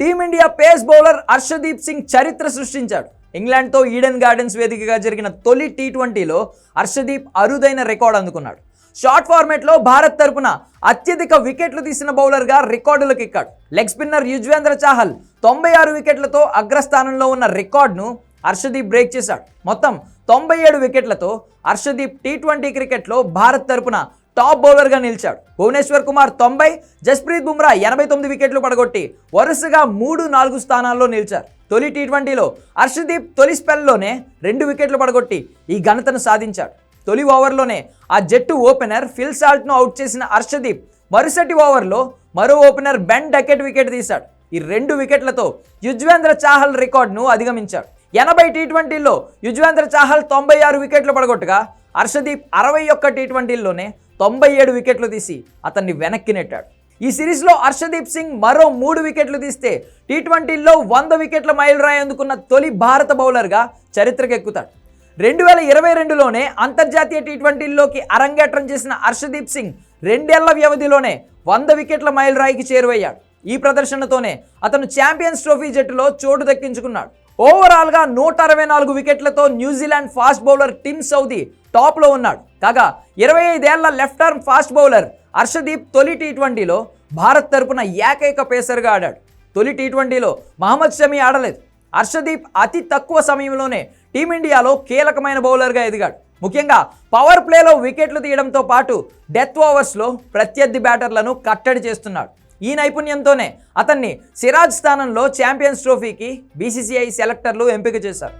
Team India pace bowler Harshdeep Singh చరిత్ర సృష్టించాడు. ఇంగ్లాండ్తో Eden gardens వేదికగా జరిగిన తొలి టీ20లో హర్షదీప్ అరుదైన రికార్డు అందుకున్నాడు. షార్ట్ ఫార్మేట్లో భారత్ తరపున అత్యధిక వికెట్లు తీసిన బౌలర్గా రికార్డులకు ఎక్కాడు. లెగ్ స్పిన్నర్ యుజ్వేంద్ర చాహల్ 96 వికెట్లతో అగ్రస్థానంలో ఉన్న రికార్డును హర్షదీప్ బ్రేక్ చేశాడు. మొత్తం 97 వికెట్లతో హర్షదీప్ టీ20 క్రికెట్లో భారత్ తరపున టాప్ బౌలర్గా నిలిచాడు. భువనేశ్వర్ కుమార్ 90, జస్ప్రీత్ బుమ్రా 89 వికెట్లు పడగొట్టి వరుసగా 3-4 స్థానాల్లో నిలిచారు. తొలి టీ20లో హర్షదీప్ తొలి స్పెల్లోనే 2 వికెట్లు పడగొట్టి ఈ ఘనతను సాధించాడు. తొలి ఓవర్లోనే ఆ జట్టు ఓపెనర్ ఫిల్ సాల్ట్ను అవుట్ చేసిన హర్షదీప్ మరుసటి ఓవర్లో మరో ఓపెనర్ బెన్ డకెట్ వికెట్ తీశాడు. ఈ 2 వికెట్లతో యుజ్వేంద్ర చాహల్ రికార్డును అధిగమించాడు. 80 టీ20లో యుజ్వేంద్ర చాహల్ 96 వికెట్లు పడగొట్టగా హర్షదీప్ 61 టీ20లోనే 97 వికెట్లు తీసి అతన్ని వెనక్కి నెట్టాడు. ఈ సిరీస్లో హర్షదీప్ సింగ్ మరో 3 వికెట్లు తీస్తే టీ20లో 100 వికెట్ల మైలురాయి అందుకున్న తొలి భారత బౌలర్గా చరిత్రకెక్కుతాడు. 2022లోనే అంతర్జాతీయ టీ20లోకి అరంగేట్రం చేసిన హర్షదీప్ సింగ్ 2 ఏళ్ల వ్యవధిలోనే 100 వికెట్ల మైలురాయికి చేరువయ్యాడు. ఈ ప్రదర్శనతోనే అతను ఛాంపియన్స్ ట్రోఫీ జట్టులో చోటు దక్కించుకున్నాడు. ఓవరాల్గా 164 వికెట్లతో New Zealand fast bowler Tim Southee టాప్లో ఉన్నాడు. కాగా 25 ఏళ్ల left arm fast bowler Harshdeep తొలి టీ20లో భారత్ తరపున ఏకైక పేసర్గా ఆడాడు. తొలి టీ20లో మహమ్మద్ షమి ఆడలేదు. హర్షదీప్ అతి తక్కువ సమయంలోనే టీమిండియాలో కీలకమైన బౌలర్గా ఎదిగాడు. ముఖ్యంగా పవర్ ప్లేలో వికెట్లు తీయడంతో పాటు డెత్ ఓవర్స్లో ప్రత్యర్థి బ్యాటర్లను కట్టడి చేస్తున్నాడు. ఈ నైపుణ్యంతోనే అతన్ని సిరాజ్ స్థానంలో ఛాంపియన్స్ ట్రోఫీకి బీసీసీఐ సెలెక్టర్లు ఎంపిక చేశారు.